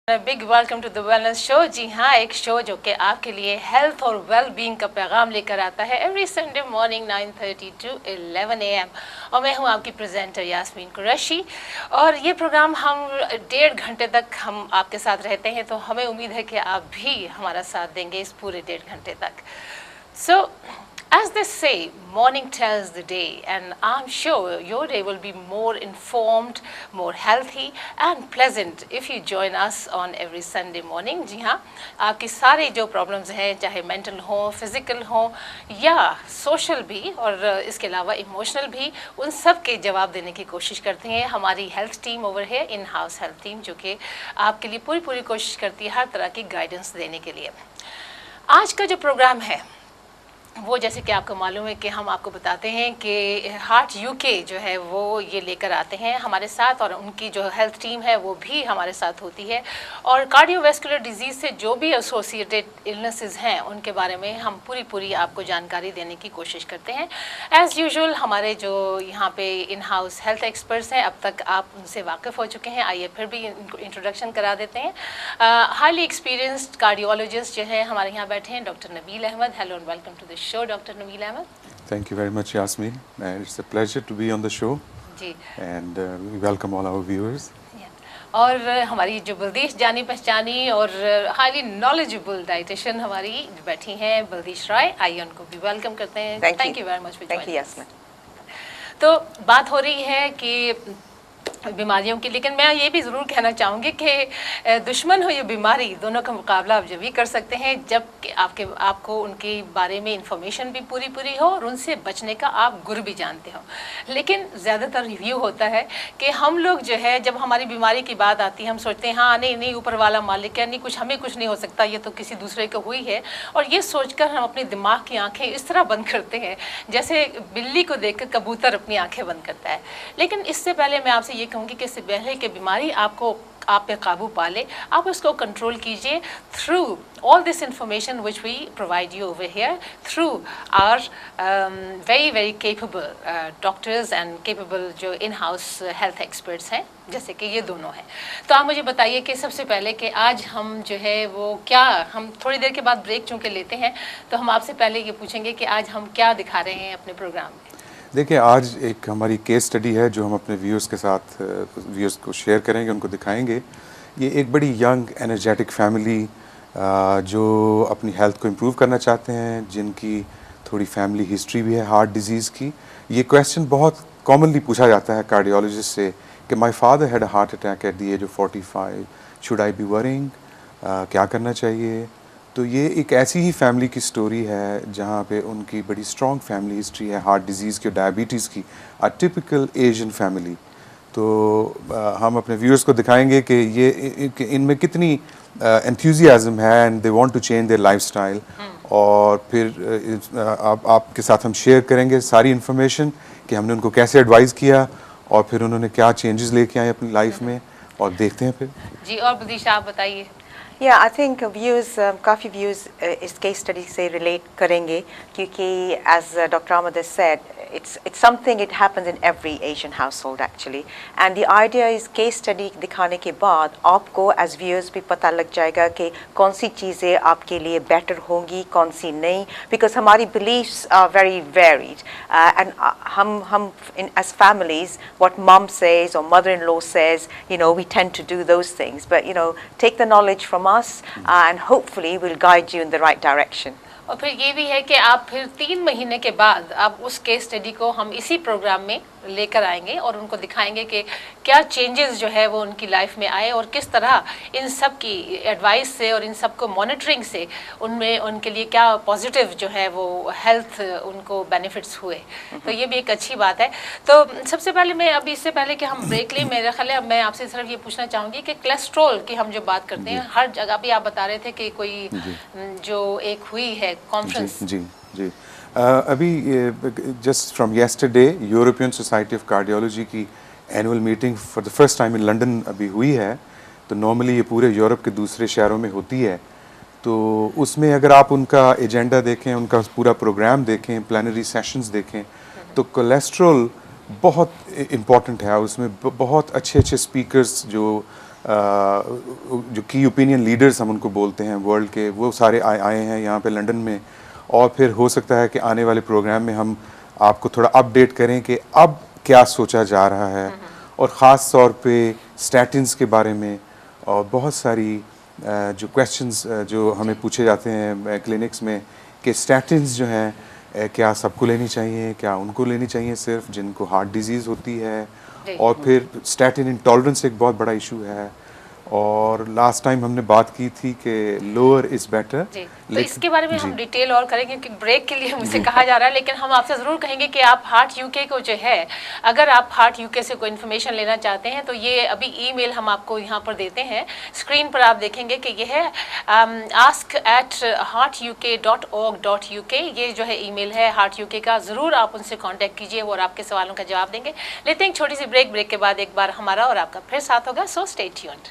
Big welcome to the wellness show. जी हाँ, एक शो जो कि आपके लिए हेल्थ और वेल बीइंग का पैगाम लेकर आता है every Sunday morning 9:30 to 11 AM। और मैं हूँ आपकी प्रेजेंटर यास्मीन कुरैशी। और ये प्रोग्राम हम 1.5 घंटे तक हम आपके साथ रहते हैं, तो हमें उम्मीद है कि आप भी हमारा साथ देंगे इस पूरे 1.5 घंटे तक। So, as they say, morning tells the day, and I'm sure your day will be more informed, more healthy, and pleasant if you join us on every Sunday morning. जी हाँ, आपकी सारी जो प्रॉब्लम्स हैं, चाहे मेंटल हो, physical हो या social भी, और इसके अलावा इमोशनल भी, उन सब के जवाब देने की कोशिश करती हैं हमारी हेल्थ टीम ओवर है, इन हाउस हेल्थ टीम, जो कि आपके लिए पूरी कोशिश करती है हर तरह की गाइडेंस देने के लिए। आज का जो प्रोग्राम है वो, जैसे कि आपको मालूम है कि हम आपको बताते हैं कि हार्ट यूके जो है वो ये लेकर आते हैं हमारे साथ, और उनकी जो हेल्थ टीम है वो भी हमारे साथ होती है। और कार्डियोवैस्कुलर डिजीज़ से जो भी एसोसिएटेड इलनेसेस हैं उनके बारे में हम पूरी आपको जानकारी देने की कोशिश करते हैं। एज़ यूजुअल हमारे जो यहाँ पे इन हाउस हेल्थ एक्सपर्ट्स हैं, अब तक आप उनसे वाकिफ़ हो चुके हैं, आइए फिर भी इनको इंट्रोडक्शन करा देते हैं। हाईली एक्सपीरियंस्ड कार्डियोलॉजिस्ट जो है हमारे यहाँ बैठे हैं, doctor Nabeel Ahmed. Hello and welcome to the show, Dr. Nabeel Ahmed. Thank you very much, Yasmin. It's a pleasure to be on the show. जी. And we welcome all our viewers. और हमारी जो बल्दीश जानी पहचानी और हाईली नॉलेजेबल डाइटिशियन हमारी बैठी हैं, बल्दीश राय, आइए उनको भी वेलकम करते हैं। Thank you very much for joining us. तो बात हो रही है कि बीमारियों की, लेकिन मैं ये भी ज़रूर कहना चाहूँगी कि दुश्मन हो या बीमारी, दोनों का मुकाबला आप जब भी कर सकते हैं जब कि आपको उनके बारे में इंफॉर्मेशन भी पूरी हो और उनसे बचने का आप गुर भी जानते हो। लेकिन ज़्यादातर रिव्यू होता है कि हम लोग जो है, जब हमारी बीमारी की बात आती है, हम सोचते हैं हाँ नहीं ऊपर वाला मालिक है, नहीं कुछ हमें कुछ नहीं हो सकता, ये तो किसी दूसरे को हुई है। और ये सोचकर हम अपने दिमाग की आँखें इस तरह बंद करते हैं जैसे बिल्ली को देख कर कबूतर अपनी आँखें बंद करता है। लेकिन इससे पहले मैं आपसे ये कहूँगी कि इससे पहले कि बीमारी आप पे काबू पा ले, आप उसको कंट्रोल कीजिए through all this information which we provide you over here through our very capable doctors and capable जो in-house health experts हैं, जैसे कि ये दोनों हैं। तो आप मुझे बताइए कि सबसे पहले कि आज हम जो है वो क्या, हम थोड़ी देर के बाद ब्रेक चूँकि लेते हैं, तो हम आपसे पहले ये पूछेंगे कि आज हम क्या दिखा रहे हैं अपने प्रोग्राम में। देखिए, आज एक हमारी केस स्टडी है जो हम अपने व्यूअर्स के साथ व्यूअर्स को शेयर करेंगे, उनको दिखाएंगे। ये एक बड़ी यंग एनर्जेटिक फैमिली जो अपनी हेल्थ को इम्प्रूव करना चाहते हैं, जिनकी थोड़ी फैमिली हिस्ट्री भी है हार्ट डिजीज़ की। ये क्वेश्चन बहुत कॉमनली पूछा जाता है कार्डियोलॉजिस्ट से कि my father had a heart attack at the age of 45, should I be worrying, क्या करना चाहिए। तो ये एक ऐसी ही फैमिली की स्टोरी है जहाँ पे उनकी बड़ी स्ट्रॉन्ग फैमिली हिस्ट्री है हार्ट डिजीज़ की, डायबिटीज़ की, अ टिपिकल एशियन फैमिली। तो हम अपने व्यूअर्स को दिखाएंगे कि ये इनमें कितनी एंथुजियाज्म है and they want to change their lifestyle. और फिर आपके साथ हम शेयर करेंगे सारी इन्फॉर्मेशन कि हमने उनको कैसे एडवाइस किया और फिर उन्होंने क्या चेंजेस लेके आए अपनी लाइफ में, और देखते हैं फिर। जी, और बदिशा आप बताइए। Yeah, I think views, काफ़ी views इस case study से relate करेंगे, क्योंकि as Dr. Ahmed has said, it's something, it happens in every Asian household actually, and the idea is case study दिखाने के बाद आपको as viewers भी पता लग जाएगा कि कौन सी चीज़ें आपके लिए better होंगी, कौन सी नहीं, because हमारी beliefs are very varied, and हम as families, what mom says or mother-in-law says, we tend to do those things, but take the knowledge from us and hopefully we'll guide you in the right direction. और फिर ये भी है कि आप फिर 3 महीने के बाद आप उस केस स्टडी को हम इसी प्रोग्राम में लेकर आएंगे और उनको दिखाएंगे कि क्या चेंजेस जो है वो उनकी लाइफ में आए और किस तरह इन सब की एडवाइस से और इन सब को मॉनिटरिंग से उनमें उनके लिए क्या पॉजिटिव जो है वो हेल्थ उनको बेनिफिट्स हुए। तो ये भी एक अच्छी बात है। तो सबसे पहले मैं अभी, इससे पहले कि हम ब्रेक लें, मेरा ख्याल है मैं आपसे सिर्फ ये पूछना चाहूँगी कि कोलेस्ट्रॉल की हम जो बात करते हैं हर जगह भी, आप बता रहे थे कि कोई जो एक हुई है कॉन्फ्रेंस। जी अभी just from yesterday European Society of Cardiology की annual meeting for the first time in London अभी हुई है। तो नॉर्मली ये पूरे यूरोप के दूसरे शहरों में होती है। तो उसमें अगर आप उनका एजेंडा देखें, उनका पूरा प्रोग्राम देखें, प्लानरी सेशंस देखें, तो कोलेस्ट्रॉल बहुत इम्पॉर्टेंट है। उसमें बहुत अच्छे स्पीकर्स जो जो की ओपिनियन लीडर्स हम उनको बोलते हैं वर्ल्ड के, वो सारे आए हैं यहाँ पे लंदन में। और फिर हो सकता है कि आने वाले प्रोग्राम में हम आपको थोड़ा अपडेट करें कि अब क्या सोचा जा रहा है, और ख़ास तौर पे स्टैटिन्स के बारे में, और बहुत सारी जो क्वेश्चंस जो हमें पूछे जाते हैं क्लिनिक्स में कि स्टैटिन्स जो हैं क्या सबको लेनी चाहिए, क्या उनको लेनी चाहिए सिर्फ जिनको हार्ट डिजीज़ होती है, और फिर स्टैटिन इंटॉलरेंस एक बहुत बड़ा इशू है। और लास्ट टाइम हमने बात की थी कि लोअर इज़ बेटर। तो इसके बारे में हम डिटेल और करें, क्योंकि ब्रेक के लिए मुझसे कहा जा रहा है, लेकिन हम आपसे ज़रूर कहेंगे कि आप हार्ट यूके को जो है, अगर आप हार्ट यूके से कोई इन्फॉर्मेशन लेना चाहते हैं तो ये अभी ईमेल हम आपको यहाँ पर देते हैं, स्क्रीन पर आप देखेंगे कि ये है ask@heartuk.org.uk। ये जो है ईमेल है हार्ट यूके का, ज़रूर आप उनसे कॉन्टैक्ट कीजिए, वो और आपके सवालों का जवाब देंगे। लेते हैं छोटी सी ब्रेक के बाद एक बार हमारा और आपका फिर साथ होगा, सो स्टे ट्यून्ड।